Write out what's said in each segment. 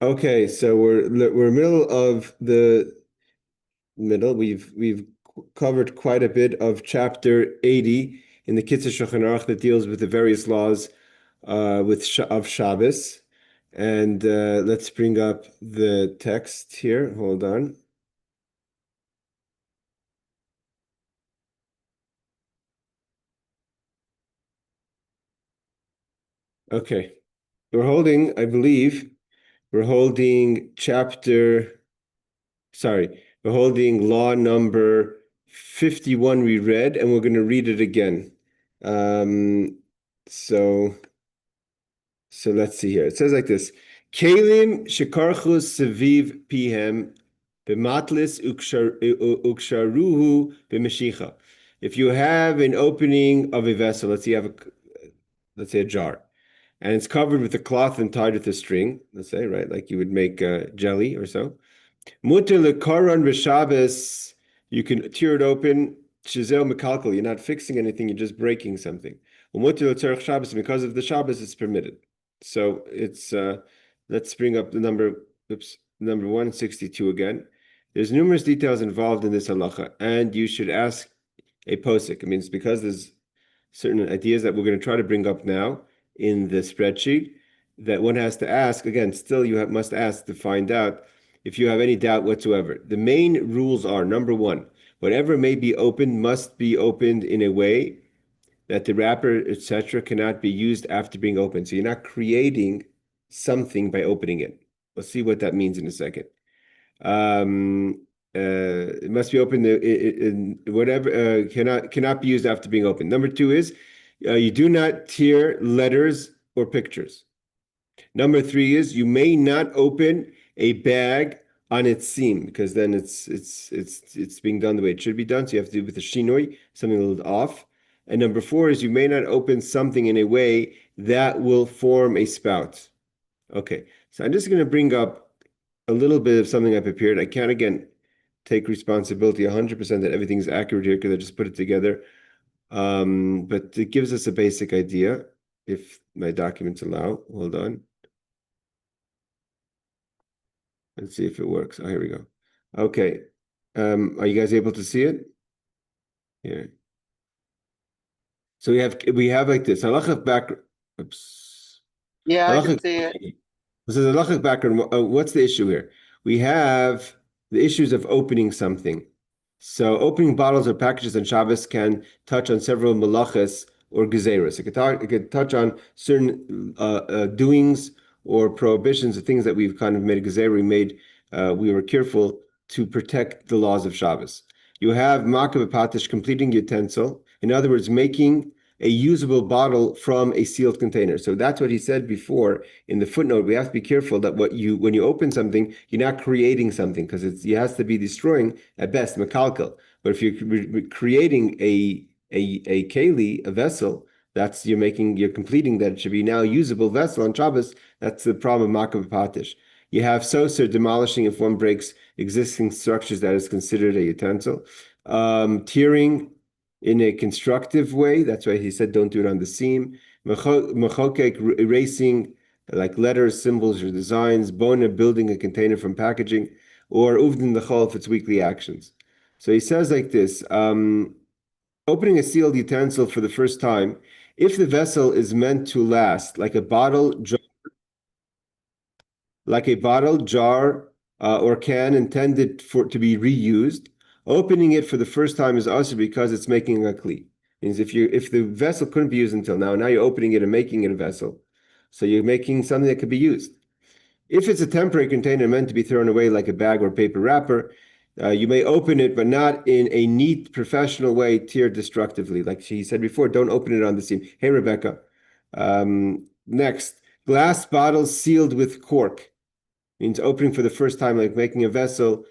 Okay, so we're middle of the middle. We've covered quite a bit of chapter 80 in the Kitzur Shulchan Aruch that deals with the various laws of Shabbos. And let's bring up the text here. Hold on. Okay. I believe, we're holding we're holding law number 51 we read, and we're going to read it again. Um, so, so let's see here. It says like this: Kalim shekarchus seviv pihem b'matlis uksharuhu b'meshicha. If you have an opening of a vessel, let's say let's say a jar, and it's covered with a cloth and tied with a string, let's say, right, like you would make jelly or so. Mutter lekaran b'Shabbos, you can tear it open. Shizel mekalkal, you're not fixing anything, you're just breaking something. Mutter l'tzarech Shabbos, because of the Shabbos, it's permitted. So it's let's bring up the number 162 again. There's numerous details involved in this halacha, and you should ask a posik. It means because there's certain ideas that we're going to try to bring up now in the spreadsheet that one has to ask. Again, still must ask to find out if you have any doubt whatsoever. The main rules are, number one, whatever may be opened must be opened in a way that the wrapper, etc., cannot be used after being opened. So you're not creating something by opening it. We'll see what that means in a second. It must be opened in whatever cannot be used after being opened. Number two is you do not tear letters or pictures. Number three is you may not open a bag on its seam, because then it's being done the way it should be done. So you have to do it with a shinoi, something a little off. And number four is you may not open something in a way that will form a spout. Okay, so I'm just going to bring up a little bit of something I prepared. I can't, again, take responsibility 100% that everything's accurate here because I just put it together. But it gives us a basic idea, if my documents allow. Hold on. Let's see if it works. Oh, here we go. Okay. Are you guys able to see it? Yeah. So we have like this. Halachic background. Oops. Yeah, I can Halachic. see it. This is a halachic background. What's the issue here? We have the issues of opening something. So opening bottles or packages on Shabbos can touch on several melachos or gezeros. It could touch on certain doings or prohibitions of things that we've kind of made a gezer. We were careful to protect the laws of Shabbos. You have makav patish, completing utensil. In other words, making a usable bottle from a sealed container. So that's what he said before in the footnote. We have to be careful that when you open something, you're not creating something, because it has to be destroying at best, mekalkal. But if you're creating a keli, a vessel, you're completing that. It should be now usable vessel on Shabbos. That's the problem of makav patish. You have soser, demolishing if one breaks existing structures, that is considered a utensil. Tearing in a constructive way. That's why he said don't do it on the seam. Mechokek, erasing like letters, symbols, or designs. Bona, building a container from packaging. Or uvdin l'chol, if it's weekly actions. So he says like this, opening a sealed utensil for the first time, if the vessel is meant to last, like a bottle, jar, or can intended to be reused, opening it for the first time is also because it's making a kli. Means if the vessel couldn't be used until now you're opening it and making it a vessel, so you're making something that could be used. If it's a temporary container meant to be thrown away, like a bag or paper wrapper, you may open it, but not in a neat, professional way, tear destructively. Like she said before, don't open it on the seam. Hey, Rebecca. Next, glass bottles sealed with cork. Means opening for the first time, like making a vessel,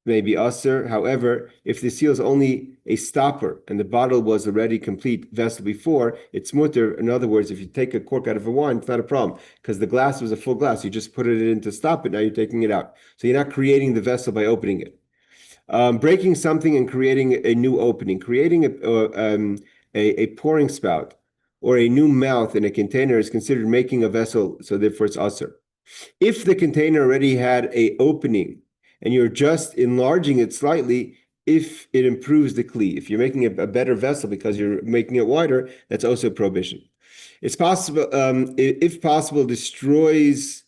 may be usher. However, if the seal is only a stopper and the bottle was already complete vessel before, it's mutter. In other words, if you take a cork out of a wine, it's not a problem because the glass was a full glass. You just put it in to stop it. Now you're taking it out. So you're not creating the vessel by opening it. Breaking something and creating a new opening, creating a pouring spout or a new mouth in a container is considered making a vessel, so therefore it's usher. If the container already had a opening and you're just enlarging it slightly, if it improves the kli, if you're making a better vessel because you're making it wider, that's also a prohibition. It's possible, if possible, destroys,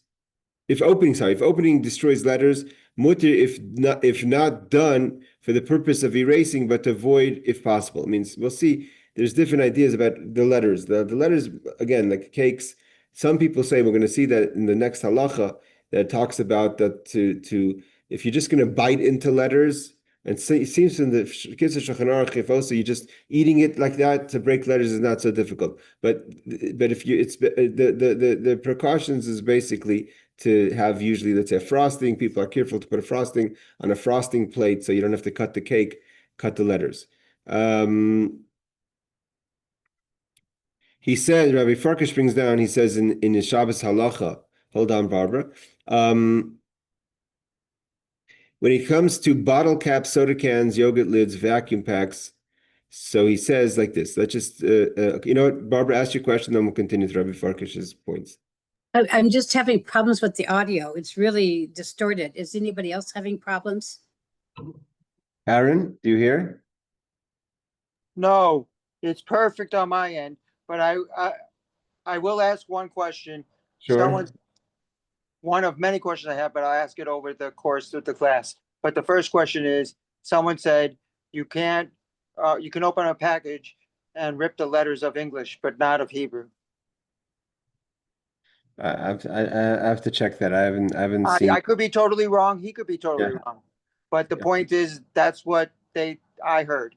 if opening destroys letters, mutter if not done for the purpose of erasing, but to avoid if possible. It means we'll see. There's different ideas about the letters. The letters, again, like cakes. Some people say we're going to see that in the next halacha that talks about that to if you're just going to bite into letters, and so it seems in the Kitzur Shulchan Aruch if also you're just eating it like that to break letters is not so difficult. But if you it's the precautions is basically to have usually, let's say, a frosting. People are careful to put a frosting on a frosting plate so you don't have to cut the cake, cut the letters. He says, Rabbi Farkash brings down, he says in his Shabbos halacha, hold on, Barbara. When it comes to bottle caps, soda cans, yogurt lids, vacuum packs, so he says like this. Let's just, you know what, Barbara, ask your question, then we'll continue to Rabbi Farkash's points. I'm just having problems with the audio. It's really distorted. Is anybody else having problems? Aaron, do you hear? No, it's perfect on my end, but I will ask one question. Sure. One of many questions I have, but I'll ask it over the course of the class. But the first question is, someone said you can open a package and rip the letters of English, but not of Hebrew. I have to check that. I haven't seen. I could be totally wrong. He could be totally wrong. But the point is, that's what I heard.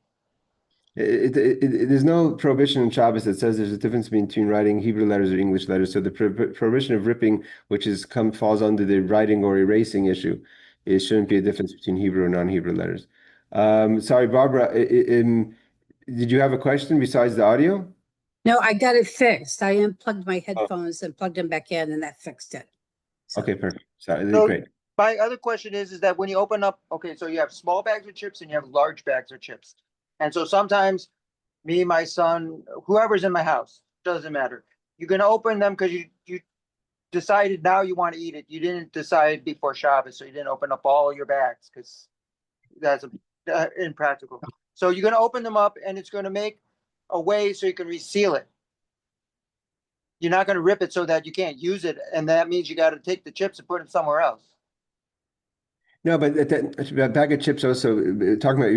There's no prohibition in Shabbos that says there's a difference between writing Hebrew letters or English letters. So the prohibition of ripping, which falls under the writing or erasing issue, it shouldn't be a difference between Hebrew and non-Hebrew letters. Sorry, Barbara, did you have a question besides the audio? No, I got it fixed. I unplugged my headphones and plugged them back in, and that fixed it. So. Okay, perfect. So, great. My other question is that when you open up, okay, so you have small bags of chips and you have large bags of chips. And so sometimes me, my son, whoever's in my house, doesn't matter. You're going to open them because you decided now you want to eat it. You didn't decide before Shabbos, so you didn't open up all your bags because that's impractical. So you're going to open them up and it's going to make a way so you can reseal it. You're not going to rip it so that you can't use it. And that means you got to take the chips and put them somewhere else. No, but that bag of chips also, talking about,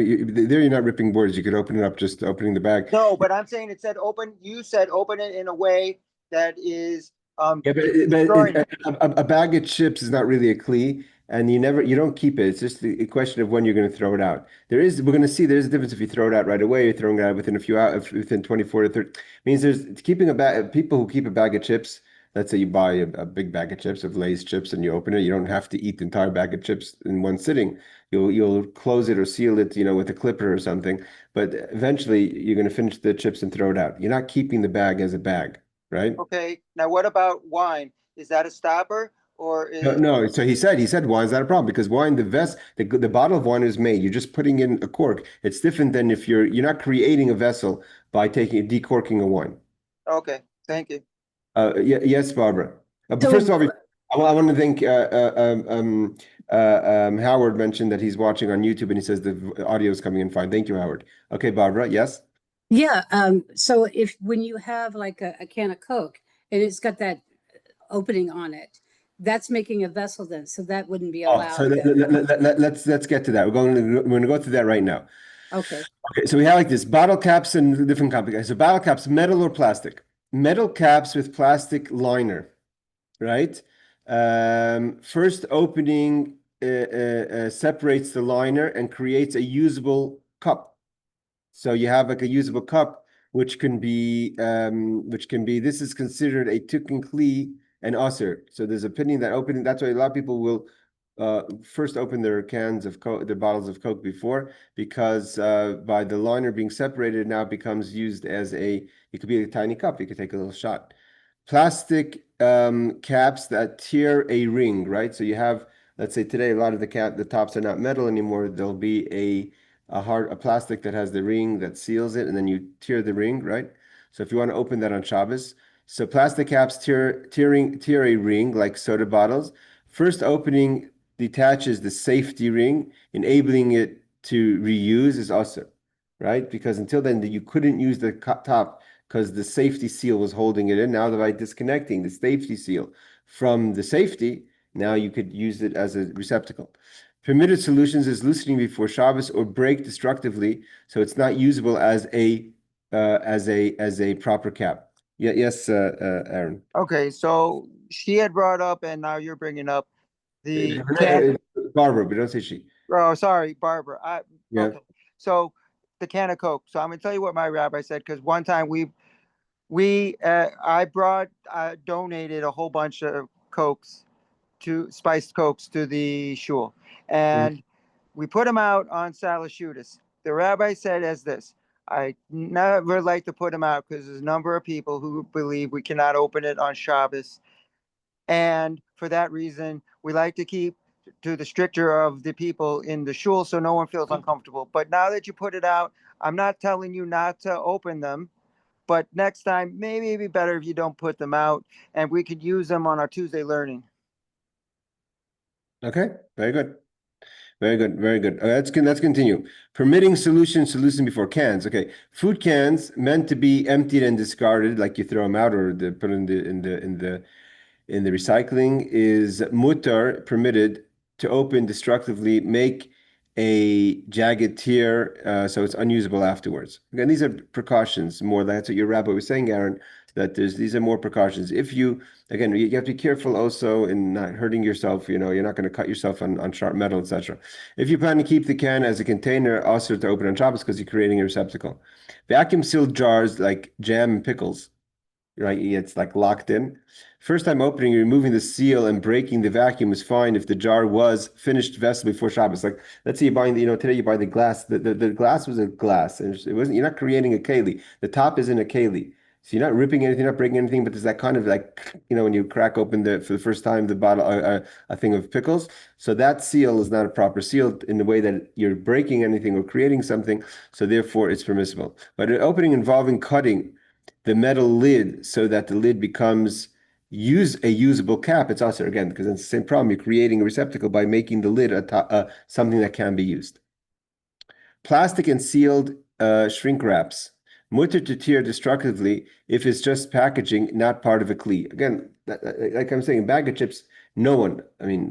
there you're not ripping boards. You could open it up, just opening the bag. No, but I'm saying you said open it in a way that is yeah, but a bag of chips is not really a kli, and you don't keep it. It's just a question of when you're going to throw it out. We're going to see there's a difference if you throw it out right away, you're throwing it out within a few hours, within 24 to 30. Means there's keeping a bag, people who keep a bag of chips. Let's say you buy a big bag of chips, of Lay's chips, and you open it. You don't have to eat the entire bag of chips in one sitting. You'll close it or seal it, with a clipper or something. But eventually, you're going to finish the chips and throw it out. You're not keeping the bag as a bag, right? Okay. Now, what about wine? Is that a stopper or is no? So he said wine is not a problem because wine, the bottle of wine is made. You're just putting in a cork. It's different than if you're not creating a vessel by decorking a wine. Okay. Thank you. Yes, Barbara. But first of all, I want to thank Howard mentioned that he's watching on YouTube and he says the audio is coming in fine. Thank you, Howard. Okay, Barbara, yes? Yeah. So when you have like a can of Coke and it's got that opening on it, that's making a vessel then. So that wouldn't be allowed. So let's get to that. We're going to go through that right now. Okay. Okay, so we have like this bottle caps and different complications. So bottle caps, metal or plastic? Metal caps with plastic liner, right? First opening separates the liner and creates a usable cup. So you have like a usable cup, which can be this is considered a tukin kli and usher. So there's opinion that opening, that's why a lot of people will first open their cans of Coke, their bottles of Coke before, because by the liner being separated, now it becomes used as it could be a tiny cup. You could take a little shot. Plastic caps that tear a ring, right? So you have, let's say today, a lot of the tops are not metal anymore. There'll be a plastic that has the ring that seals it, and then you tear the ring, right? So if you want to open that on Shabbos, So plastic caps tear a ring like soda bottles. First opening detaches the safety ring, enabling it to reuse is also, right? Because until then you couldn't use the top because the safety seal was holding it in. Now by disconnecting the safety seal from the safety, now you could use it as a receptacle. Permitted solutions is loosening before Shabbos or break destructively, so it's not usable as a proper cap. Yeah, yes, Aaron. Okay, so she had brought up, and now you're bringing up the Barbara, but don't say she. Oh, sorry, Barbara. Yeah. Okay. So the can of Coke. So I'm gonna tell you what my rabbi said, because one time I donated a whole bunch of Cokes spiced Cokes to the shul, and we put them out on Salashudas. The rabbi said as this: I never like to put them out because there's a number of people who believe we cannot open it on Shabbos, and for that reason, we like to keep to the stricter of the people in the shul so no one feels uncomfortable. But now that you put it out, I'm not telling you not to open them, but next time maybe it'd be better if you don't put them out, and we could use them on our Tuesday learning. Okay, very good. Very good, very good. Let's continue. Permitting solution before cans. Okay, food cans meant to be emptied and discarded, like you throw them out or put in the recycling, is mutar, permitted to open destructively, make a jagged tear, so it's unusable afterwards. Again, these are precautions more. That's what your rabbi was saying, Aaron, that these are more precautions. If you, again, you have to be careful also in not hurting yourself. You're not going to cut yourself on sharp metal, etc. If you plan to keep the can as a container, also to open on Shabbos because you're creating a receptacle. Vacuum sealed jars like jam and pickles, right? It's like locked in. First time opening, removing the seal and breaking the vacuum is fine if the jar was finished vessel before Shabbos. Like, let's say you're buying today you buy the glass. The glass was a glass, and it wasn't. You're not creating a keli. The top isn't a keli, so you're not ripping anything, you're not breaking anything. But there's that kind of like, when you crack open for the first time the bottle, a thing of pickles. So that seal is not a proper seal in the way that you're breaking anything or creating something. So therefore, it's permissible. But an opening involving cutting the metal lid so that the lid becomes a usable cap, it's also, again, because it's the same problem. You're creating a receptacle by making the lid something that can be used. Plastic and sealed shrink wraps. Mutter to tear destructively if it's just packaging, not part of a kli. Again, like I'm saying, a bag of chips, no one,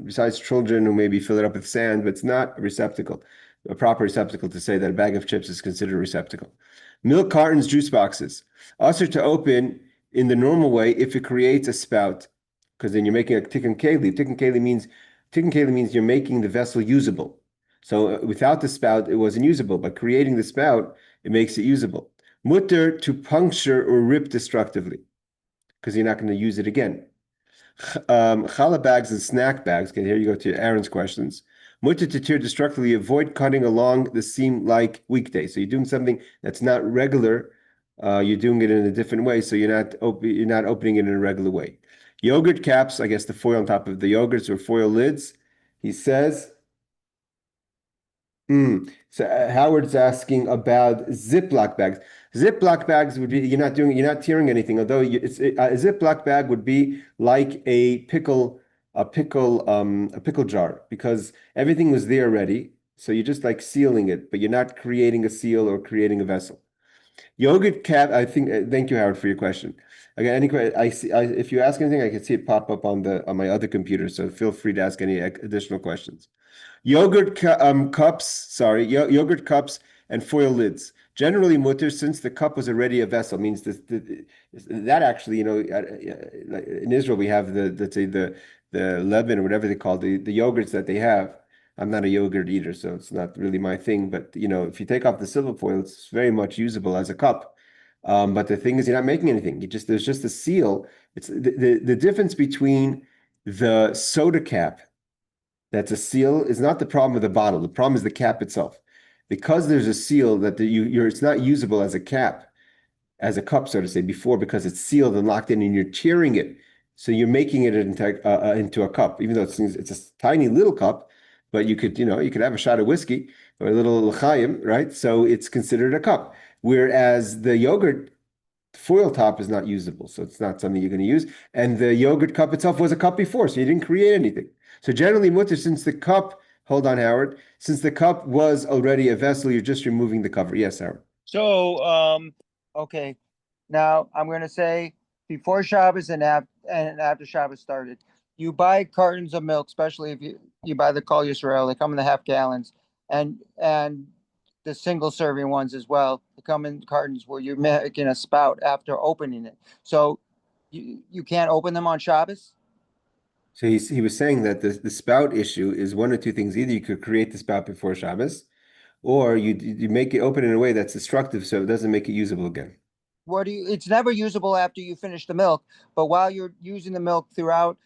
besides children who maybe fill it up with sand, but it's not a receptacle, a proper receptacle to say that a bag of chips is considered a receptacle. Milk cartons, juice boxes. Also to open in the normal way if it creates a spout, because then you're making a tikkun keli. Tikkun keli means you're making the vessel usable. So without the spout, it wasn't usable. But creating the spout, it makes it usable. Mutter to puncture or rip destructively, because you're not going to use it again. Challah bags and snack bags. Okay, here you go to Aaron's questions. Mutter to tear destructively, avoid cutting along the seam like weekday. So you're doing something that's not regular. You're doing it in a different way, so you're not opening it in a regular way. Yogurt caps, I guess the foil on top of the yogurts or foil lids. He says. So Howard's asking about Ziploc bags. Ziploc bags would be you're not tearing anything. Although a Ziploc bag would be like a pickle jar because everything was there already. So you're just like sealing it, but you're not creating a seal or creating a vessel. Yogurt cap. I think. Thank you, Howard, for your question. Again, if you ask anything, I can see it pop up on my other computer. So feel free to ask any additional questions. Yogurt cups and foil lids. Generally mutter since the cup was already a vessel. Means that actually, in Israel we have let's say the lebanon or whatever they call the yogurts that they have. I'm not a yogurt eater, so it's not really my thing. But if you take off the silver foil, it's very much usable as a cup. But the thing is, you're not making anything. There's just a seal. It's the difference between the soda cap. That's a seal is not the problem with the bottle. The problem is the cap itself. Because there's a seal that it's not usable as a cap, as a cup, so to say, before because it's sealed and locked in and you're tearing it. So you're making it into a cup, even though it's a tiny little cup, but you could have a shot of whiskey or a little l'chaim, right? So it's considered a cup. Whereas the yogurt foil top is not usable, so it's not something you're going to use. And the yogurt cup itself was a cup before, so you didn't create anything. So generally, mutter, since the cup, hold on, Howard, since the cup was already a vessel, you're just removing the cover. Yes, Howard. So, okay, now I'm gonna say before Shabbos and after Shabbos started, you buy cartons of milk, especially if you buy the Kol Yisrael, they come in the half gallons, and the single serving ones as well. They come in cartons where you're making a spout after opening it. So you can't open them on Shabbos. So he was saying that the spout issue is one or two things. Either you could create the spout before Shabbos, or you make it open in a way that's destructive, so it doesn't make it usable again. It's never usable after you finish the milk, but while you're using the milk throughout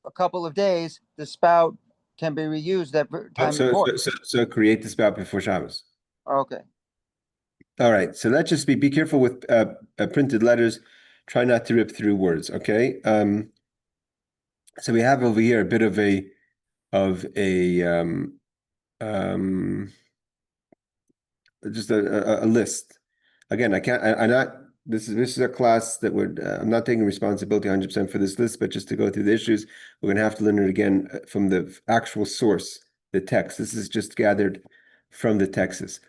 a couple of days, the spout can be reused every time you pour. So create the spout before Shabbos. Okay. All right. So let's just be careful with printed letters. Try not to rip through words. Okay. So we have over here a bit of a just a list. Again, I'm not. This is a class that would. I'm not taking responsibility 100% for this list, but just to go through the issues, we're going to have to learn it again from the actual source, the text. This is just gathered from the texts.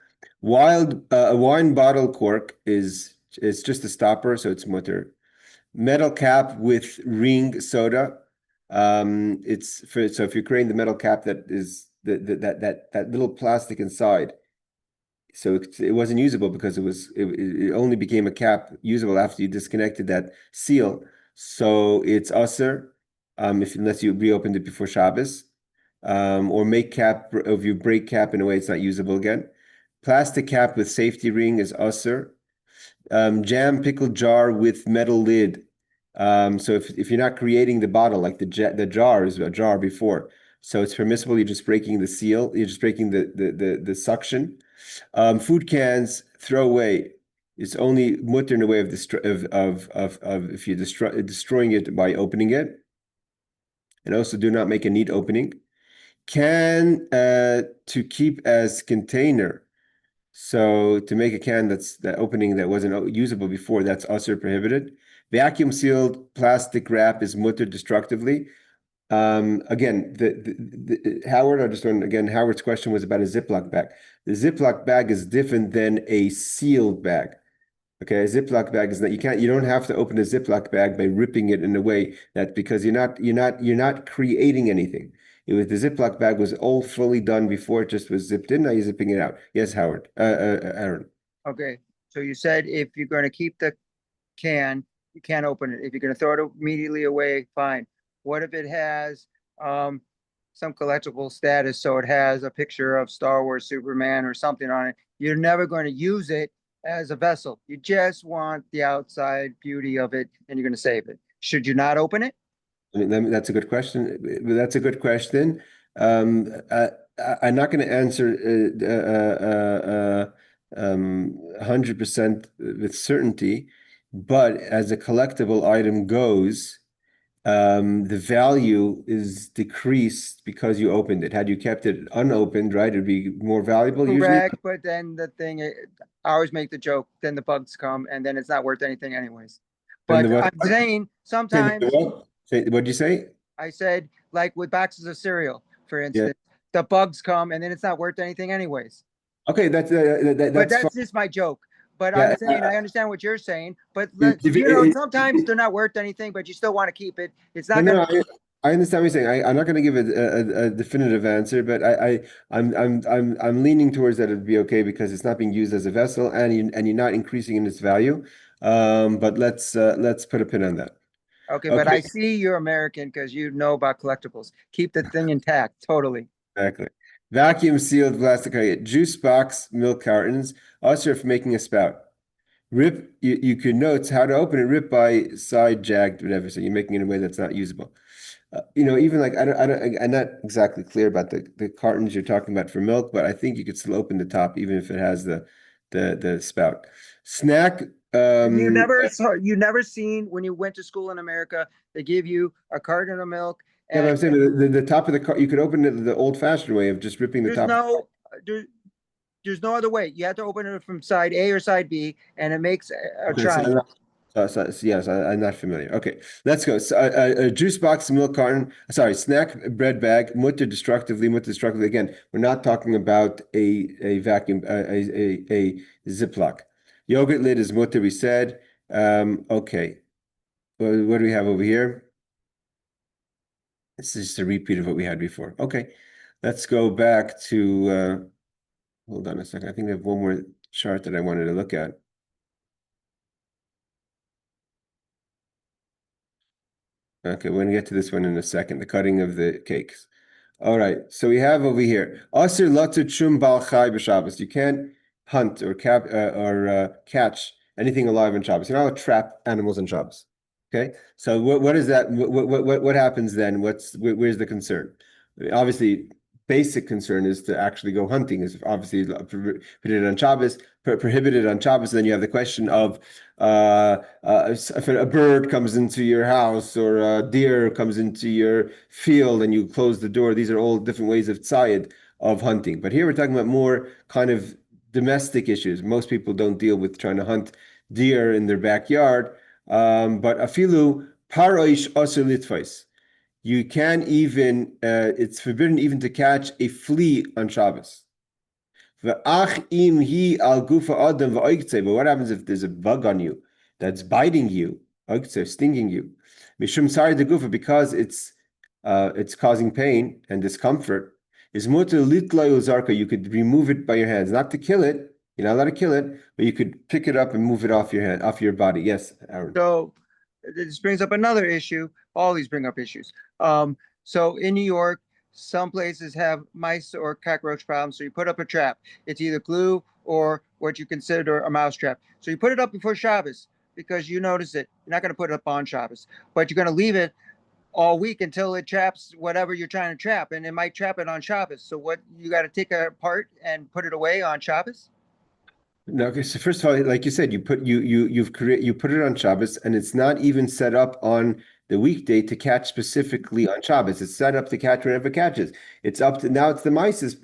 A wine bottle cork is just a stopper, so it's mutter. Metal cap with ring soda. It's for so if you're creating the metal cap that is that little plastic inside. So it wasn't usable because it only became a cap usable after you disconnected that seal. So it's usher, unless you reopened it before Shabbos, or make cap if you break cap in a way it's not usable again. Plastic cap with safety ring is usher. Jam pickle jar with metal lid. So if you're not creating the bottle like the jar is a jar before, so it's permissible. You're just breaking the seal. You're just breaking the suction. Food cans, throw away. It's only mutter in a way of if you're destroying it by opening it, and also do not make a neat opening. Can to keep as container. So to make a can that opening that wasn't usable before, that's also prohibited. Vacuum sealed plastic wrap is mutter destructively. Again, Howard, I just learned again, Howard's question was about a Ziploc bag. The Ziploc bag is different than a sealed bag. Okay, a Ziploc bag is not, you don't have to open a Ziploc bag by ripping it in a way that because you're not creating anything. The Ziploc bag was all fully done before it just was zipped in. Now you're zipping it out. Yes, Howard, Aaron. Okay. So you said if you're going to keep the can, you can't open it. If you're going to throw it immediately away, fine. What if it has some collectible status? So it has a picture of Star Wars, Superman, or something on it. You're never going to use it as a vessel. You just want the outside beauty of it, and you're going to save it. Should you not open it? I mean, that's a good question. That's a good question. I'm not going to answer 100% with certainty, but as a collectible item goes, the value is decreased because you opened it. Had you kept it unopened, right, it'd be more valuable usually. Correct, but then the thing, I always make the joke, then the bugs come, and then it's not worth anything anyways. But I'm saying sometimes. What'd you say? I said, like with boxes of cereal, for instance, the bugs come, and then it's not worth anything anyways. Okay, that's just my joke. But I'm saying I understand what you're saying, but sometimes they're not worth anything, but you still want to keep it. It's not going to. I understand what you're saying. I'm not going to give a definitive answer, but I'm leaning towards that it'd be okay because it's not being used as a vessel, and you're not increasing in its value. But let's put a pin on that. Okay, but I see you're American because you know about collectibles. Keep the thing intact, totally. Exactly. Vacuum sealed plastic carton, juice box, milk cartons, also for making a spout. Rip, you could note how to open it, rip by side jagged, whatever. So you're making it in a way that's not usable. Even like I'm not exactly clear about the cartons you're talking about for milk, but I think you could still open the top even if it has the spout. Snack. You never seen when you went to school in America, they give you a carton of milk. Yeah, but I'm saying the top of the cart, you could open it the old-fashioned way of just ripping the top. There's no other way. You have to open it from side A or side B, and it makes a triangle. Yes, I'm not familiar. Okay, let's go. So, a juice box, milk carton, sorry, snack bread bag, mutter destructively, mutter destructively. Again, we're not talking about a vacuum, a Ziploc. Yogurt lid is mutter, we said. Okay, what do we have over here? This is just a repeat of what we had before. Okay, let's go back to, hold on a second. I think I have one more chart that I wanted to look at. Okay, we're gonna get to this one in a second, the cutting of the cakes. All right, so we have over here, Asir latu chum bal chai b'Shabbos. You can't hunt or catch anything alive on Shabbos. You're not allowed to trap animals on Shabbos. Okay, so what is that? What happens then? Where's the concern? Obviously, basic concern is to actually go hunting. Is obviously prohibited on Shabbos. Prohibited on Shabbos. Then you have the question of if a bird comes into your house or a deer comes into your field and you close the door. These are all different ways of tzayid of hunting. But here we're talking about more kind of domestic issues. Most people don't deal with trying to hunt deer in their backyard. But afilu paroish asur litvais. You can't even, it's forbidden even to catch a flea on Shabbos. But what happens if there's a bug on you that's biting you, stinging you? Because it's causing pain and discomfort. Is you could remove it by your hands, not to kill it. You're not allowed to kill it, but you could pick it up and move it off your hand, off your body. Yes, Aaron. So this brings up another issue. All these bring up issues. So in New York, some places have mice or cockroach problems. So you put up a trap. It's either glue or what you consider a mouse trap. So you put it up before Shabbos because you notice it. You're not going to put it up on Shabbos, but you're going to leave it all week until it traps whatever you're trying to trap, and it might trap it on Shabbos. So what, you got to take it apart and put it away on Shabbos? No, okay. So first of all, like you said, you put it on Shabbos, and it's not even set up on the weekday to catch specifically on Shabbos. It's set up to catch whenever it catches. It's up to now. It's the mouse's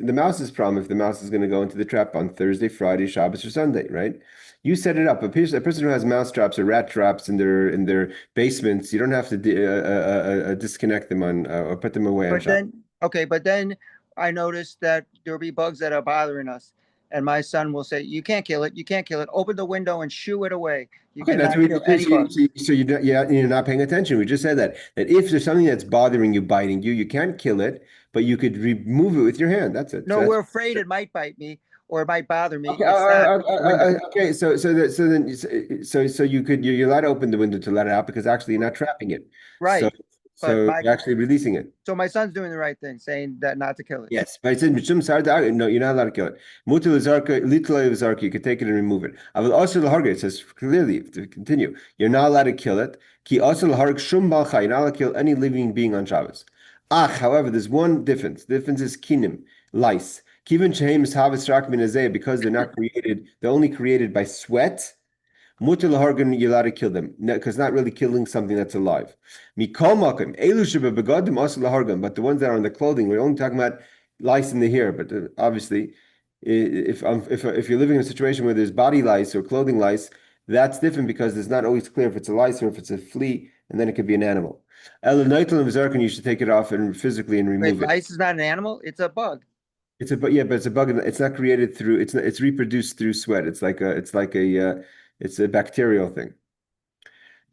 problem if the mouse is going to go into the trap on Thursday, Friday, Shabbos, or Sunday, right? You set it up. A person who has mouse traps or rat traps in their basements, you don't have to disconnect them on or put them away on But Shabbos. then, okay, but then I noticed that there'll be bugs that are bothering us. And my son will say, "You can't kill it. You can't kill it. Open the window and shoo it away. You Okay, that's cannot what kill any bugs." you're not paying attention. We just said that if there's something that's bothering you, biting you, you can't kill it, but you could remove it with your hand. That's it. So No, that's we're afraid it might bite me or it might bother me. okay. It's not the window. Okay, so you're allowed to open the window to let it out because actually you're not trapping it. So Right. But you're actually releasing it. so my son's doing the right thing, saying that not to kill it. Yes, but it says Mishum Sarda. No, you're not allowed to kill it. Mutil Zarka, Litla Zarka, you can take it and remove it. I will also Laharga, it says clearly to continue. You're not allowed to kill it. Ki also Laharg Shum Balcha, you're not allowed to kill any living being on Shabbos. However, there's one difference. The difference is kinim, lice. Kivin Shehem is Havas Rak Minazeh, because they're only created by sweat. Mutal hargan, you're allowed to kill them because not really killing something that's alive. Mikol makim elu shebebegadim asur lahargan, but the ones that are on the clothing, we're only talking about lice in the hair. But obviously, if you're living in a situation where there's body lice or clothing lice, that's different because it's not always clear if it's a lice or if it's a flea, and then it could be an animal. El neitel and v'zarkan, you should take it off and physically and Wait, remove it. lice is not an animal; it's a bug. It's a but it's a bug. It's not created through. It's reproduced through sweat. It's a bacterial thing.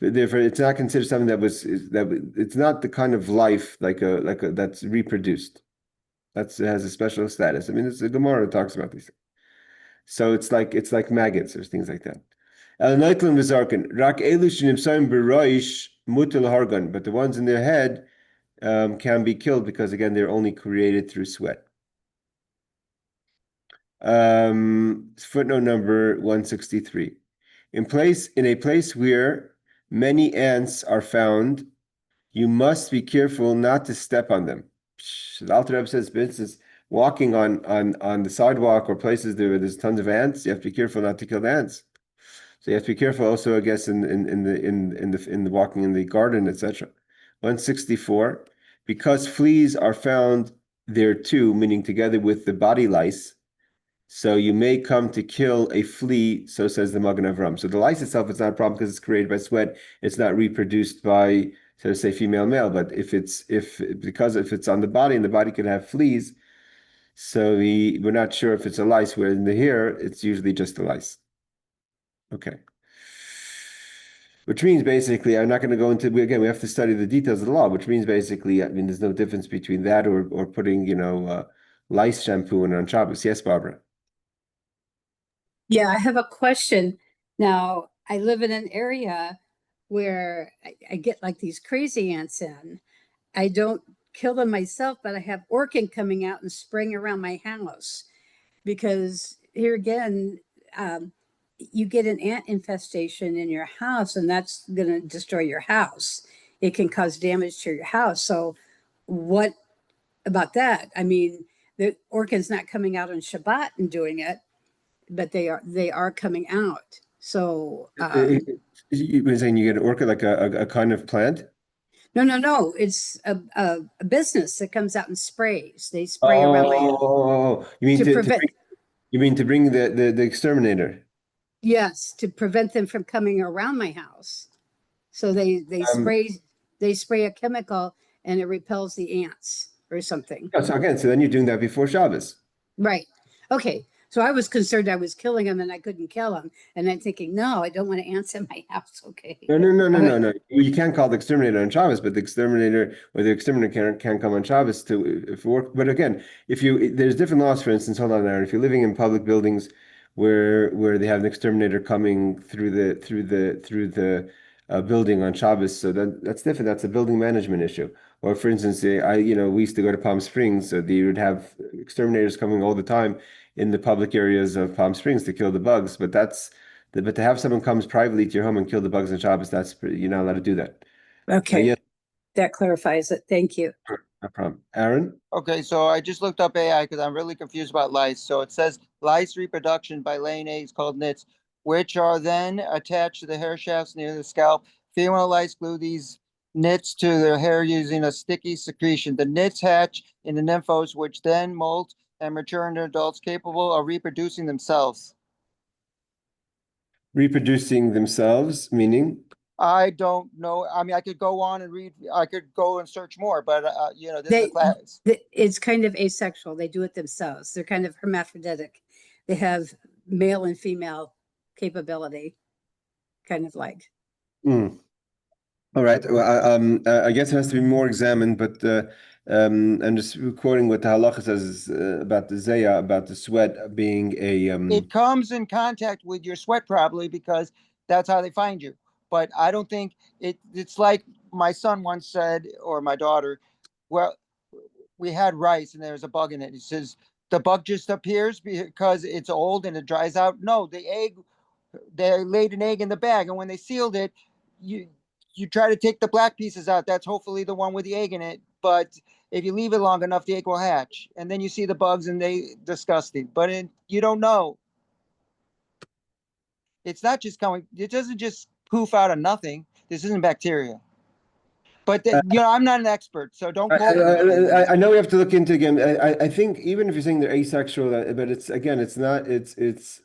Therefore, it's not considered something it's not the kind of life like a that's reproduced. It has a special status. I mean, it's the Gemara talks about these things. So it's like maggots or things like that. But the ones in their head can be killed because again they're only created through sweat. Footnote number 163. In a place where many ants are found, you must be careful not to step on them. The Alter Rebbe says, for instance, walking on the sidewalk or places where there's tons of ants, you have to be careful not to kill the ants. So you have to be careful also, I guess, in the walking in the garden, etc. 164. Because fleas are found there too, meaning together with the body lice, So you may come to kill a flea, so says the Magen Avram. So the lice itself is not a problem because it's created by sweat. It's not reproduced by, so to say, female male. But if it's on the body and the body could have fleas, so we're not sure if it's a lice. Where in the hair, it's usually just a lice. Okay. Which means basically, I'm not going to go into, again, we have to study the details of the law, which means basically, I mean, there's no difference between that or putting, lice shampoo on Shabbos. Yes, Barbara. Yeah, I have a question. Now, I live in an area where I get like these crazy ants in. I don't kill them myself, but I have orchid coming out and spraying around my house because here again, you get an ant infestation in your house, and that's going to destroy your house. It can cause damage to your house. So, what about that? I mean, the orchid's not coming out on Shabbat and doing it, but they are coming out. So You're saying you get an orchid like a kind of plant? no. It's a business that comes out and sprays. They spray around my Oh, you mean to prevent to bring the exterminator? yes, to prevent them from coming around my house. So they Um, spray a chemical and it repels the ants or something. so again, so then you're doing that before Shabbos. Right. Okay. So I was concerned I was killing them and I couldn't kill them. And I'm thinking, no, I don't want ants in my house. Okay. No. You can't call the exterminator on Shabbos, but the exterminator can come on Shabbos to if work. But again, there's different laws. For instance, hold on, Aaron. If you're living in public buildings where they have an exterminator coming through the building on Shabbos, so that's different. That's a building management issue. Or for instance, we used to go to Palm Springs, so you would have exterminators coming all the time in the public areas of Palm Springs to kill the bugs. But to have someone comes privately to your home and kill the bugs on Shabbos, you're not allowed to do that. Okay. Yeah, That clarifies it. Thank you. no problem. Aaron? Okay, so I just looked up AI because I'm really confused about lice. So it says lice reproduction by laying eggs called nits, which are then attached to the hair shafts near the scalp. Female lice glue these nits to their hair using a sticky secretion. The nits hatch in the nymphos, which then molt and mature into adults capable of reproducing themselves. Reproducing themselves, meaning? I don't know. I mean, I could go on and read. I could go and search more, but this is a They class. it's kind of asexual. They do it themselves. They're kind of hermaphroditic. They have male and female capability, kind of like. Mm. All right. Well, I guess it has to be more examined, but I'm just quoting what the halacha says about the zeya, about the sweat being a. It comes in contact with your sweat probably because that's how they find you. But I don't think it's like my son once said, or my daughter, well, we had rice and there was a bug in it. He says, the bug just appears because it's old and it dries out. No, they laid an egg in the bag. And when they sealed it, you try to take the black pieces out. That's hopefully the one with the egg in it. But if you leave it long enough, the egg will hatch. And then you see the bugs and they disgusting. But you don't know. It's not just coming. It doesn't just poof out of nothing. This isn't bacteria. But I'm not an expert, so don't quote me. I know we have to look into again. I think even if you're saying they're asexual, but it's again, it's not. It's.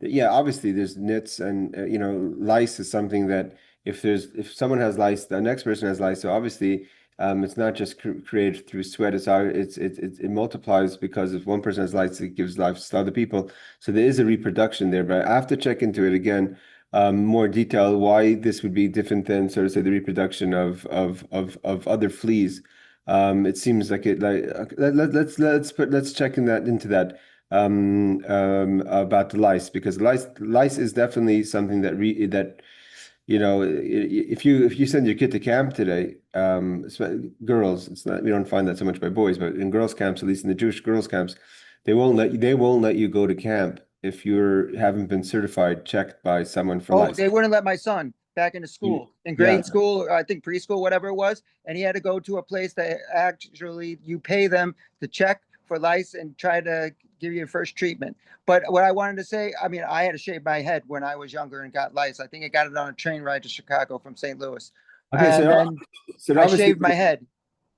Yeah, obviously there's nits and lice is something that if someone has lice, the next person has lice. So obviously, it's not just created through sweat. It multiplies because if one person has lice, it gives life to other people. So there is a reproduction there, but I have to check into it again. More detail why this would be different than sort of say the reproduction of other fleas. It seems like let's check into that about the lice because lice is definitely something that if you send your kid to camp today, girls, it's not we don't find that so much by boys, but in girls camps, at least in the Jewish girls camps, they won't let you go to camp if you haven't been certified, checked by someone for lice. They wouldn't let my son back into school, in grade school, I think preschool, whatever it was. And he had to go to a place that actually you pay them to check for lice and try to give you first treatment. But what I wanted to say, I mean, I had to shave my head when I was younger and got lice. I think I got it on a train ride to Chicago from St. Louis. Okay, and then I shaved my head.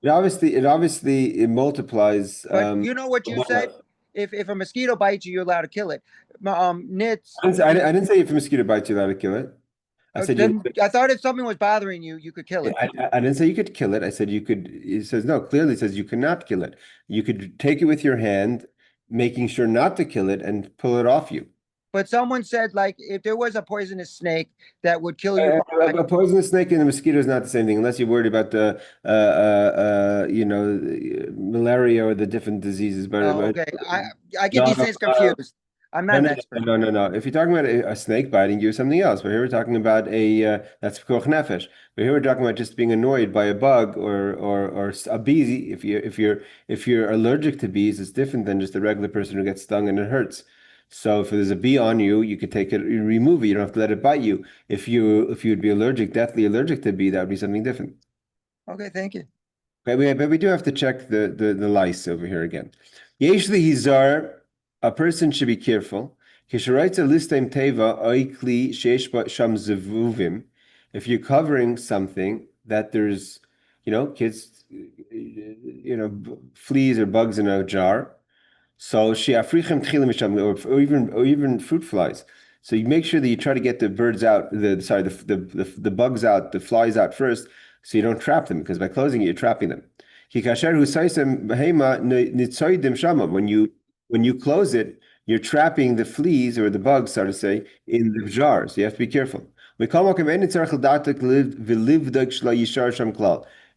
It obviously multiplies. But you know what you said? if a mosquito bites you, you're allowed to kill it. Nits. I didn't say if a mosquito bites you, allowed to kill it. I said you. Then I thought if something was bothering you, you could kill it. I didn't say you could kill it. I said you could. It says no. Clearly, it says you cannot kill it. You could take it with your hand, making sure not to kill it, and pull it off you. But someone said, like, if there was a poisonous snake that would kill you, A poisonous snake and a mosquito is not the same thing, unless you're worried about the, malaria or the different diseases. But okay, I get these things confused. I'm not an expert. No. If you're talking about a snake biting you, something else. But here we're talking about that's pikuach nefesh. But here we're talking about just being annoyed by a bug or a bee. If you're allergic to bees, it's different than just a regular person who gets stung and it hurts. So if there's a bee on you, you could take it, you remove it. You don't have to let it bite you. If you'd be deathly allergic to bee, that would be something different. Okay, thank you. Okay, but we do have to check the lice over here again. Yesh lihizar, a person should be careful. If you're covering something that there's, kids, fleas or bugs in a jar. So or even fruit flies. So you make sure that you try to get the birds out, the bugs out, the flies out first, so you don't trap them, because by closing it, you're trapping them. When you close it, you're trapping the fleas or the bugs, so to say, in the jar. So you have to be careful.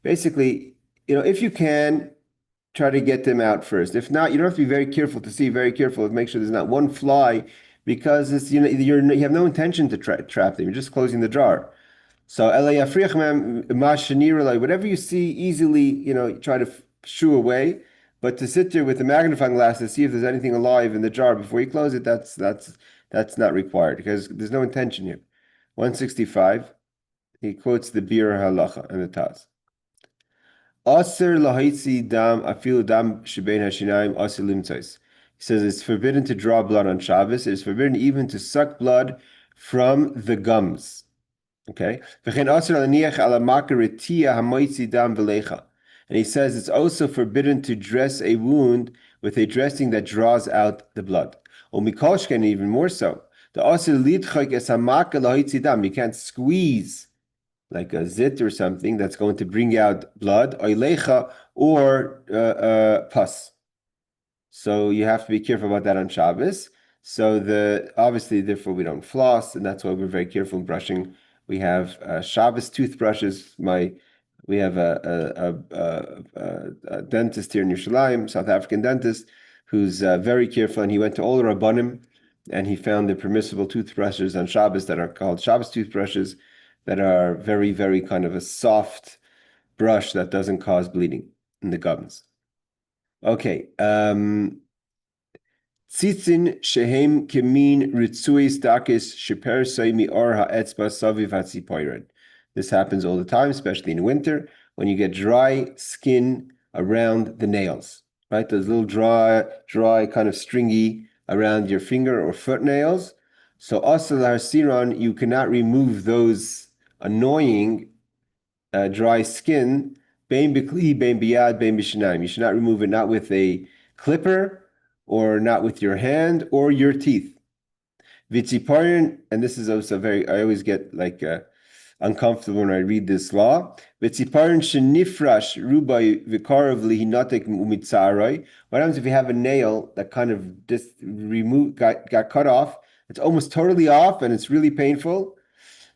Basically, if you can, try to get them out first. If not, you don't have to be very careful to make sure there's not one fly, because it's you have no intention to trap them. You're just closing the jar. So whatever you see easily, try to shoo away. But to sit there with a magnifying glass to see if there's anything alive in the jar before you close it, that's not required, because there's no intention here. 165, he quotes the Bir Halacha and the Taz. Aser lahaitzi dam afilu dam shebein hashinaim aser limtzos. He says it's forbidden to draw blood on Shabbos. It is forbidden even to suck blood from the gums. Okay. And he says it's also forbidden to dress a wound with a dressing that draws out the blood. And even more so. You can't squeeze like a zit or something that's going to bring out blood, or pus. So you have to be careful about that on Shabbos. So obviously, therefore, we don't floss, and that's why we're very careful in brushing. We have Shabbos toothbrushes. We have a dentist here in Yerushalayim, South African dentist, who's very careful, and he went to all the Rabbanim, and he found the permissible toothbrushes on Shabbos that are called Shabbos toothbrushes, that are very, very kind of a soft brush that doesn't cause bleeding in the gums. Okay. Tzitzin shehem kemin ritzuis dakis sheper soimi or ha'etzba saviv hatzipoiren. This happens all the time, especially in winter, when you get dry skin around the nails, right? Those little dry, kind of stringy around your finger or foot nails. So asal harsiran, you cannot remove those annoying dry skin. Bein bikli, bein biyad, bein b'shinayim. You should not remove it, not with a clipper, or not with your hand or your teeth. Vitziparin, and this is also I always get uncomfortable when I read this law. Vitziparin shenifrash rubai vikarav lihinatek umitzarai. What happens if you have a nail that kind of just got cut off? It's almost totally off, and it's really painful.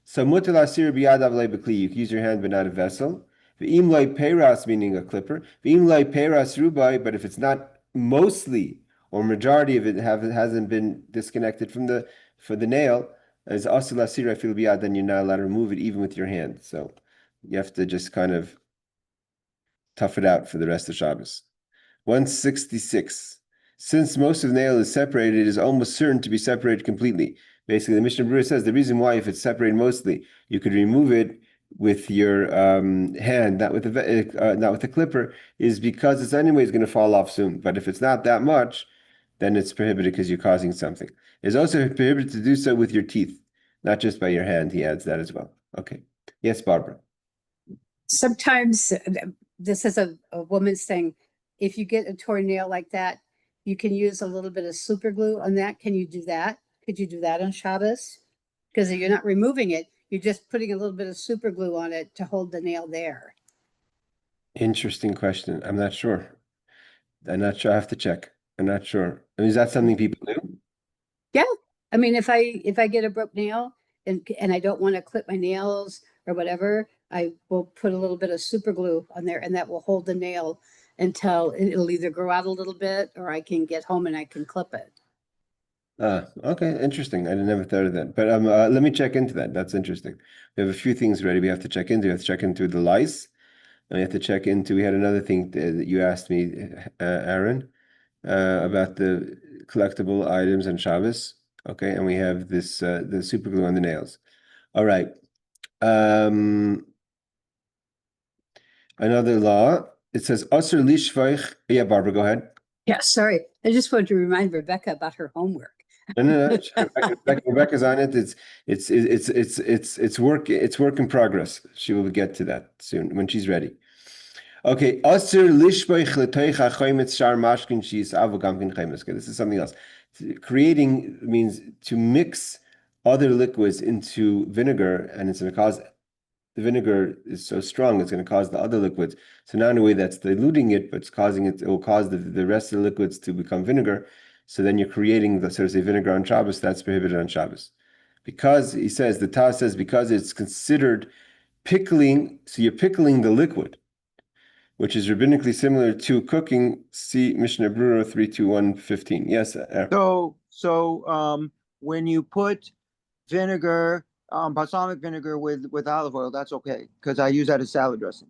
So mutal asir biyadav lebekli. You can use your hand, but not a vessel. V'im lai peiras, meaning a clipper. V'im lai peiras rubai, but if it's not mostly or majority of it hasn't been disconnected for the nail, as asil asir afil biyad, then you're not allowed to remove it even with your hand. So you have to just kind of tough it out for the rest of Shabbos. 166. Since most of the nail is separated, it is almost certain to be separated completely. Basically, the Mishnah Berurah says the reason why, if it's separated mostly, you could remove it with your hand, not with the clipper, is because it's anyways going to fall off soon. But if it's not that much, then it's prohibited because you're causing something. It's also prohibited to do so with your teeth, not just by your hand. He adds that as well. Okay. Yes, Barbara. Sometimes this is a woman's thing. If you get a torn nail like that, you can use a little bit of super glue on that. Can you do that? Could you do that on Shabbos? Because you're not removing it, you're just putting a little bit of super glue on it to hold the nail there. Interesting question. I'm not sure. I'm not sure. I have to check. I'm not sure. I mean, is that something people do? Yeah. I mean, if I get a broke nail and I don't want to clip my nails or whatever, I will put a little bit of super glue on there and that will hold the nail until it'll either grow out a little bit or I can get home and I can clip it. Okay, interesting. I never thought of that. But let me check into that. That's interesting. We have a few things ready we have to check into. We have to check into the lice. And we have to check into, we had another thing that you asked me, Aaron, about the collectible items and Shabbos. Okay, and we have this the super glue on the nails. All right. Another law. It says Asr lishvaich. Yeah, Barbara, go ahead. Yeah, sorry. I just wanted to remind Rebecca about her homework. No. Rebecca's on it. It's work. It's work in progress. She will get to that soon when she's ready. Okay. Asr lishvaich letoich hachometz shar mashkin shis avogam kin chemes. Okay, this is something else. Creating means to mix other liquids into vinegar, and it's going to cause the vinegar is so strong, it's going to cause the other liquids. So not in a way that's diluting it, but it's causing it will cause the rest of the liquids to become vinegar. So then you're creating the sort of say vinegar on Shabbos, that's prohibited on Shabbos. Because he says, the Taz says, because it's considered pickling, so you're pickling the liquid, which is rabbinically similar to cooking. See Mishnah Brura 321:15. Yes, So when you put vinegar, balsamic vinegar with olive oil, that's okay because I use that as salad dressing.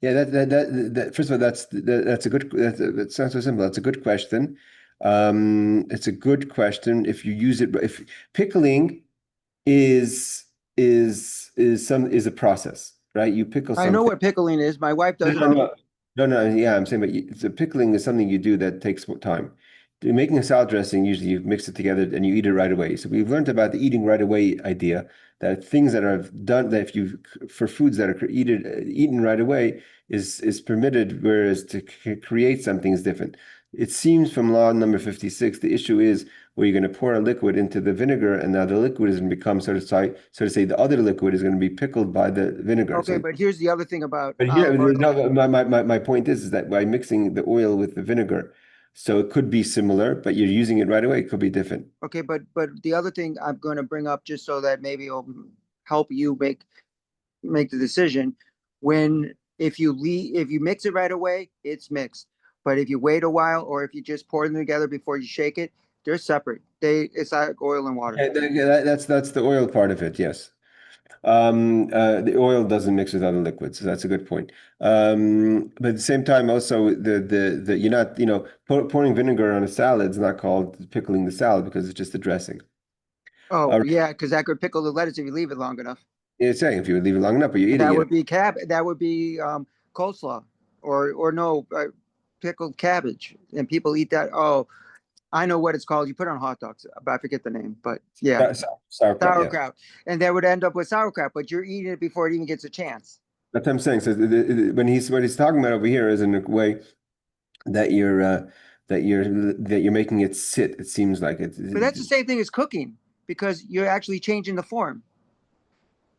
Yeah, that first of all, that's a good. That's not so simple. That's a good question. It's a good question if you use it. If pickling is is a process, right? You pickle I know something. what pickling is. My wife does it. No. Yeah, I'm saying, but the pickling is something you do that takes time. Making a salad dressing, usually you mix it together and you eat it right away. So we've learned about the eating right away idea, that things that are done, that if you, for foods that are eaten right away is permitted, whereas to create something is different. It seems from law number 56, the issue is where you're going to pour a liquid into the vinegar, and now the liquid is going to become, so to say, the other liquid is going to be pickled by the vinegar. Okay, So, but here's the other thing about but here, no, my point is that by mixing the oil with the vinegar, so it could be similar, but you're using it right away. It could be different. Okay, but the other thing I'm going to bring up, just so that maybe it'll help you make the decision. If you mix it right away, it's mixed. But if you wait a while, or if you just pour them together before you shake it, they're separate. It's like oil and water. Yeah, that's the oil part of it. Yes. The oil doesn't mix with other liquids, so that's a good point. But at the same time, also the you're not, pouring vinegar on a salad is not called pickling the salad because it's just a dressing. Oh, yeah, because that could pickle the lettuce if you leave it long enough. You're saying if you would leave it long enough, but you're eating That it. would be that would be coleslaw, or no, pickled cabbage, and people eat that. Oh, I know what it's called. You put it on hot dogs, but I forget the name. But yeah, Sauerkraut. sauerkraut, and they would end up with sauerkraut. But you're eating it before it even gets a chance. That's what I'm saying. So when what he's talking about over here is in a way that you're making it sit. It seems like it. But that's the same thing as cooking because you're actually changing the form.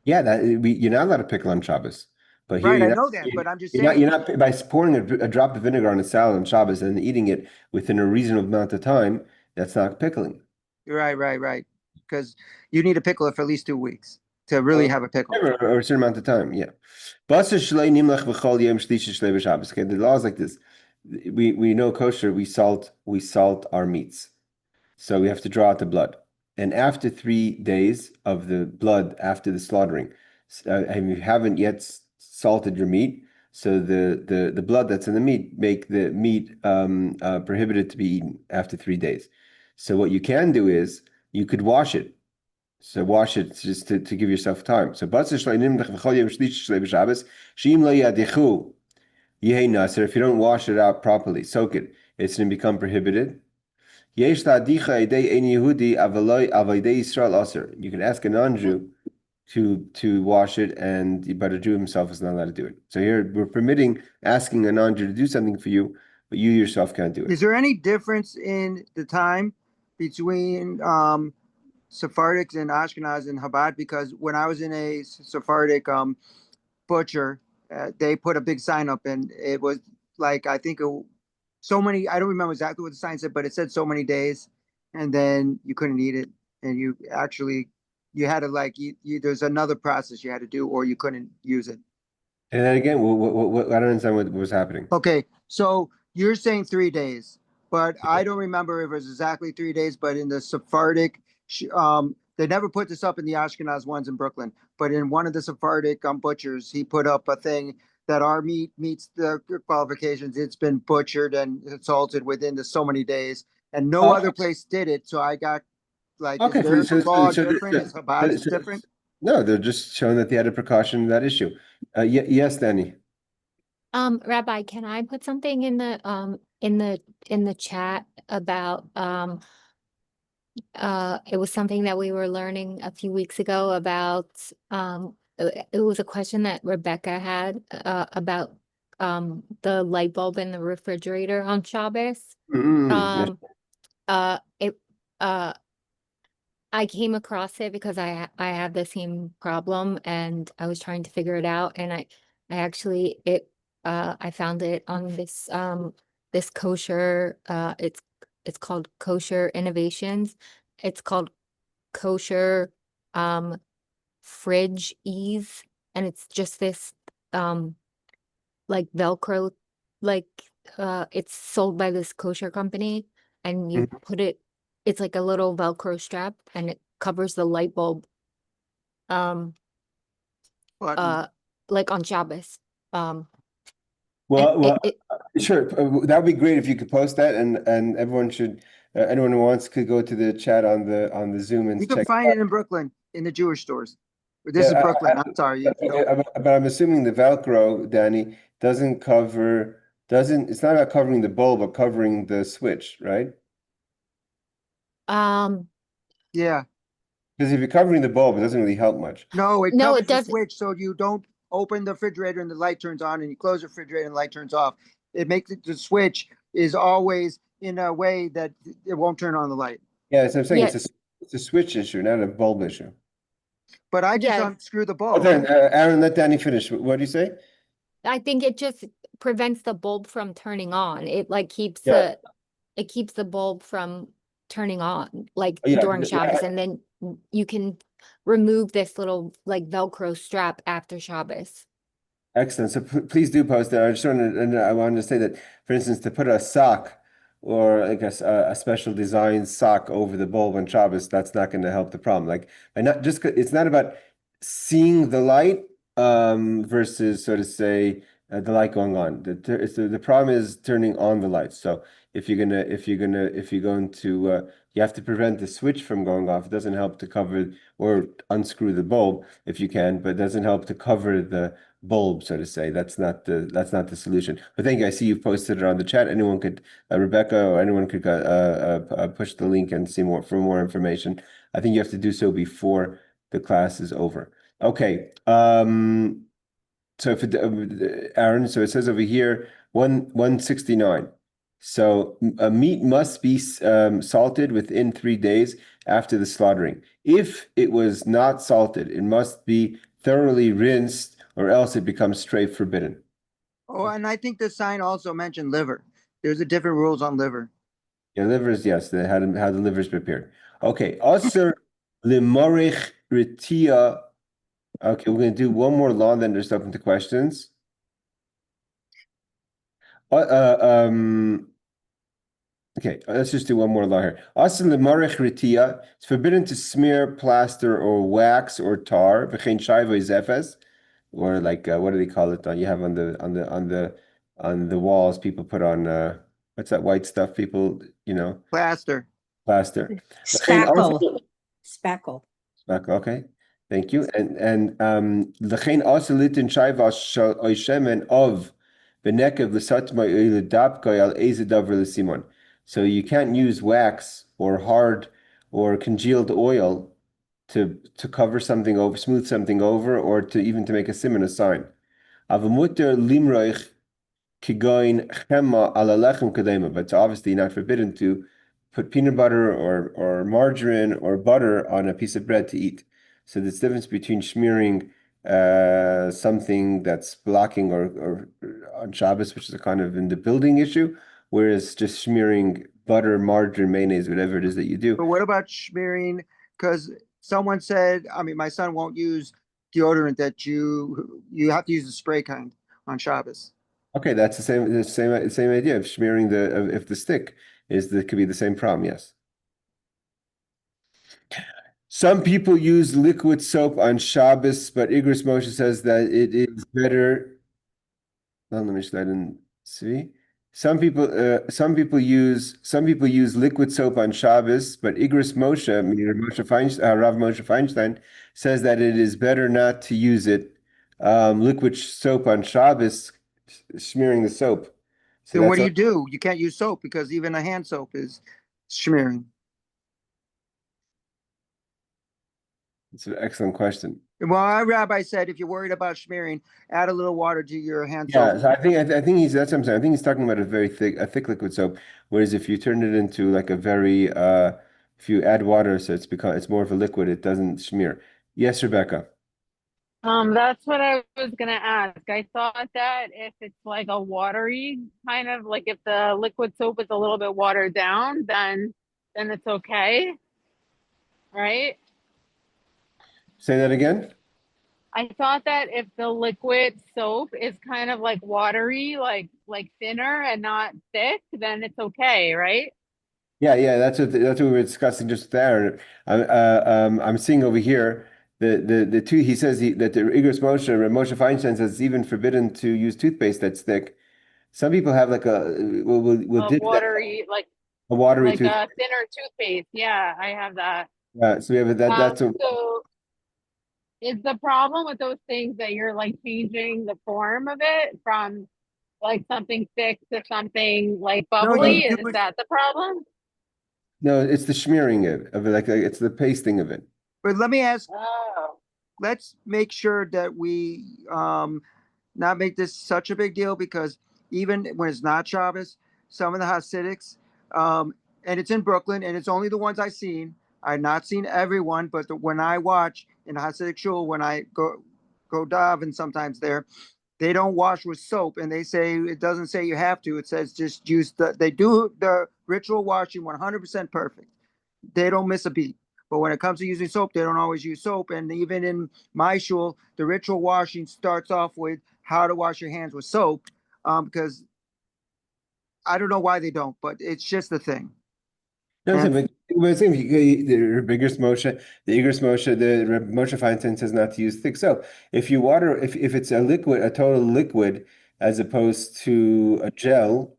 Yeah, you're not allowed to pickle on Shabbos, but here Right, I you're not. know that, but I'm just You're not. saying. You're not by pouring a drop of vinegar on a salad on Shabbos and eating it within a reasonable amount of time. That's not pickling. Right. Because you need to pickle it for at least 2 weeks to really have a pickle. Or a certain amount of time. Yeah. Okay, the law is like this. We know kosher. We salt our meats, so we have to draw out the blood. And after 3 days of the blood after the slaughtering, and you haven't yet salted your meat, so the blood that's in the meat make the meat prohibited to be eaten after 3 days. So what you can do is you could wash it. So wash it just to give yourself time. So if you don't wash it out properly, soak it, it's going to become prohibited. You can ask a non-Jew to wash it, but a Jew himself is not allowed to do it. So here we're permitting asking a non-Jew to do something for you, but you yourself can't do it. Is there any difference in the time between Sephardics and Ashkenaz and Chabad? Because when I was in a Sephardic butcher, they put a big sign up, and it was like I think so many. I don't remember exactly what the sign said, but it said so many days, and then you couldn't eat it, and you had to like there's another process you had to do, or you couldn't use it. And then again, I don't understand what was happening. Okay, so you're saying 3 days, but I don't remember if it was exactly 3 days. But in the Sephardic, they never put this up in the Ashkenaz ones in Brooklyn. But in one of the Sephardic butchers, he put up a thing that our meat meets the qualifications. It's been butchered and salted within the so many days, and no other place did it. So I got like, is Okay, their law different? Is Chabad's different? no, they're just showing that they had a precaution in that issue. Yes, Danny. Rabbi, can I put something in the chat about it was something that we were learning a few weeks ago about it was a question that Rebecca had about the light bulb in the refrigerator on Shabbos. Yes. It I came across it because I have the same problem and I was trying to figure it out, and I actually I found it on this kosher it's called Kosher Innovations. It's called Kosher Fridge Ease, and it's just this like Velcro, like it's sold by this kosher company, and you put it, it's like a little Velcro strap, and it covers the light bulb Button. like on Shabbos. Well, it sure. That would be great if you could post that, and everyone should, anyone who wants could go to the chat on the Zoom and You can check. find it in Brooklyn in the Jewish stores. This is Yeah, Brooklyn. I'm sorry. You don't. but I'm assuming the Velcro, Danny, doesn't. It's not about covering the bulb, but covering the switch, right? Yeah. Because if you're covering the bulb, it doesn't really help much. No, it No, covers it the doesn't. switch so you don't open the refrigerator and the light turns on, and you close the refrigerator and the light turns off. It makes it the switch is always in a way that it won't turn on the light. Yeah, so I'm saying Yeah, it's a switch issue, not a bulb issue. But I just yeah. unscrew the Oh, bulb. then, Aaron, let Danny finish. What do you say? I think it just prevents the bulb from turning on. It like keeps Yeah. the bulb from turning on like Oh, yeah. during Shabbos, and then you can remove this little like Velcro strap after Shabbos. Excellent. So please do post that. I just wanted, and I wanted to say that, for instance, to put a sock or I guess a special design sock over the bulb on Shabbos, that's not going to help the problem. Like, by not just it's not about seeing the light versus, so to say, the light going on. The problem is turning on the lights. So if you're going to you have to prevent the switch from going off. It doesn't help to cover or unscrew the bulb if you can, but it doesn't help to cover the bulb, so to say. That's not the solution. But thank you. I see you've posted it on the chat. Anyone could, Rebecca or anyone could push the link and see more for more information. I think you have to do so before the class is over. Okay. So if Aaron, so it says over here 169. So a meat must be salted within 3 days after the slaughtering. If it was not salted, it must be thoroughly rinsed, or else it becomes straight forbidden. Oh, and I think the sign also mentioned liver. There's a different rules on liver. Yeah, livers, yes, how the liver is prepared. Okay, Aser limorich ritia. Okay, we're going to do one more law, then there's open to questions. Okay, let's just do one more law here. Aser limorich ritia. It's forbidden to smear plaster or wax or tar. V'chein shayva zefes, or like what do they call it? You have on the walls. People put on what's that white stuff? People, Plaster. plaster. Spackle. Spackle. Okay, thank you. And l'chein also litin shayva shemen of benekev l'satma l'dapka al ezedaver l'simon. So you can't use wax or hard or congealed oil to cover something over, smooth something over, or to even to make a simon, a sign. Avamuter limroich kigoin chema ala lechem kadema. But it's obviously not forbidden to put peanut butter or margarine or butter on a piece of bread to eat. So there's difference between smearing something that's blocking or on Shabbos, which is a kind of in the building issue, whereas just smearing butter, margarine, mayonnaise, whatever it is that you do. But what about smearing? Because someone said, I mean, my son won't use deodorant that you have to use the spray kind on Shabbos. Okay, that's the same idea of smearing if the stick could be the same problem, yes. Some people use liquid soap on Shabbos, but Igros Moshe says that it is better. Let me slide in. See, some people use liquid soap on Shabbos, but Igros Moshe, meaning Rav Moshe Feinstein, says that it is better not to use it. Liquid soap on Shabbos, smearing the soap. So Then what that's do? You can't use soap because even a hand soap is smearing. it's an excellent question. Well, our rabbi said if you're worried about smearing, add a little water to your hand Yeah, soap. so I think that's what I'm saying. I think he's talking about a thick liquid soap. Whereas if you turn it into like a very if you add water, so it's more of a liquid, it doesn't smear. Yes, Rebecca. That's what I was gonna ask. I thought that if it's like a watery kind of like if the liquid soap is a little bit watered down, then it's okay, right? Say that again. I thought that if the liquid soap is kind of like watery, like thinner and not thick, then it's okay, right? Yeah, that's what we were discussing just there. I'm seeing over here the two. He says that the Igros Moshe Feinstein says it's even forbidden to use toothpaste that's thick. Some people have like will A dip that watery, a watery like tooth. a thinner toothpaste. Yeah, I have that. So we have that. That's a So is the problem with those things that you're like changing the form of it from like something thick to something like No, bubbly? you do Is it. that the problem? No, it's the smearing of it, like it's the pasting of it. But let me ask, Oh, let's make sure that we not make this such a big deal because even when it's not Shabbos, some of the Hasidics, and it's in Brooklyn, and it's only the ones I've seen. I've not seen everyone, but when I watch in the Hasidic shul, when I go daven sometimes there, they don't wash with soap, and they say it doesn't say you have to. It says just use they do the ritual washing 100% perfect. They don't miss a beat. But when it comes to using soap, they don't always use soap. And even in my shul, the ritual washing starts off with how to wash your hands with soap, because I don't know why they don't, but it's just a thing. No, I'm And saying, but I think the biggest Moshe, the Igros Moshe, the Reb Moshe Feinstein says not to use thick soap. If you water, if it's a liquid, a total liquid, as opposed to a gel,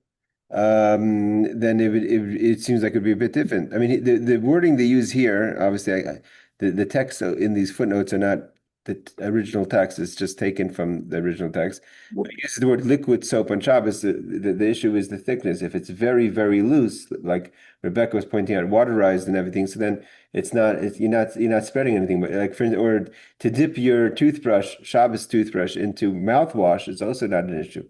then it seems like it'd be a bit different. I mean, the wording they use here, obviously, the text in these footnotes are not the original text. It's just taken from the original text. But he uses the word liquid soap on Shabbos. The issue is the thickness. If it's very, very loose, like Rebecca was pointing out, waterized and everything, so then you're not spreading anything. But like or to dip your Shabbos toothbrush into mouthwash is also not an issue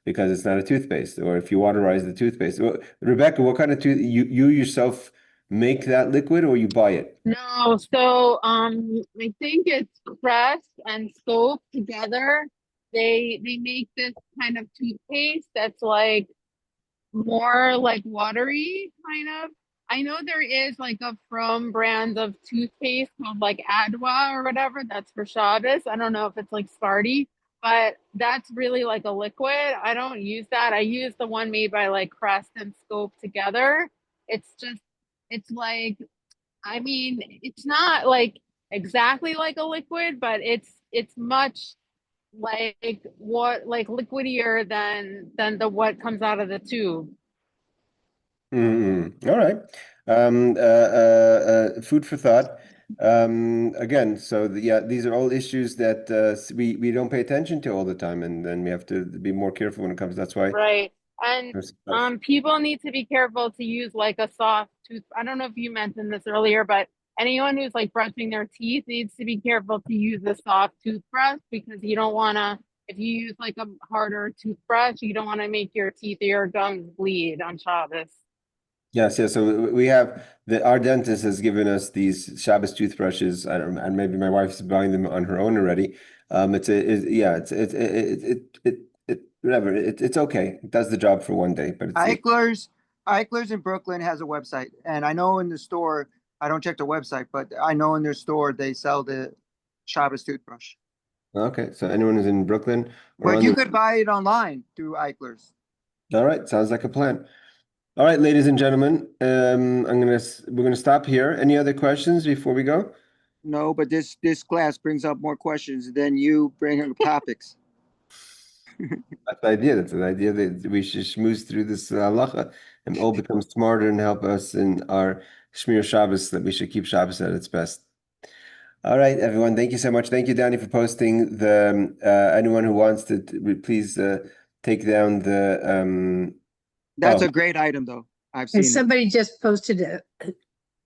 because it's not a toothpaste. Or if you waterize the toothpaste. Well, Rebecca, what kind of you yourself make that liquid or you buy it? no, so I think it's Crest and soap together. They make this kind of toothpaste that's like more like watery kind of. I know there is like a from brand of toothpaste called like Adwa or whatever. That's for Shabbos. I don't know if it's like Sparty, but that's really like a liquid. I don't use that. I use the one made by like Crest and Scope together. It's just, it's like, I mean, it's not like exactly like a liquid, but it's much like what like liquidier than the what comes out of the tube. All right. Food for thought. Again, so yeah, these are all issues that we don't pay attention to all the time, and then we have to be more careful when it comes. That's why Right. And there's stuff. people need to be careful to use like a soft tooth. I don't know if you mentioned this earlier, but anyone who's like brushing their teeth needs to be careful to use a soft toothbrush because you don't want to if you use like a harder toothbrush, you don't want to make your teeth or your gums bleed on Shabbos. Yes, yes. So we have our dentist has given us these Shabbos toothbrushes, and maybe my wife's buying them on her own already. Whatever. It's okay. It does the job for one day, but Eichler's in Brooklyn has a website, and I know in the store, I don't check the website, but I know in their store they sell the Shabbos toothbrush. okay. So anyone who's in Brooklyn or But on you the could buy it online through Eichler's. all right, sounds like a plan. All right, ladies and gentlemen, we're gonna stop here. Any other questions before we go? No, but this class brings up more questions than you bring up topics. That's the idea. That's the idea that we should schmooze through this halacha and all become smarter and help us in our Shmir Shabbos, that we should keep Shabbos at its best. All right, everyone. Thank you so much. Thank you, Danny, for posting the anyone who wants to please take down the That's oh. a great item, though. I've seen And it. somebody just posted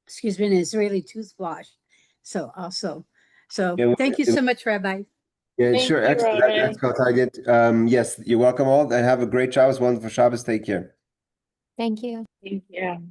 excuse me, an Israeli toothwash. So also, Yeah, thank you so much, Rabbi. yeah, Thank sure. you, Excellent. Rabbi. That's called target. Yes, you're welcome all, and have a great Shabbos, wonderful Shabbos. Take care. Thank you. Thank you.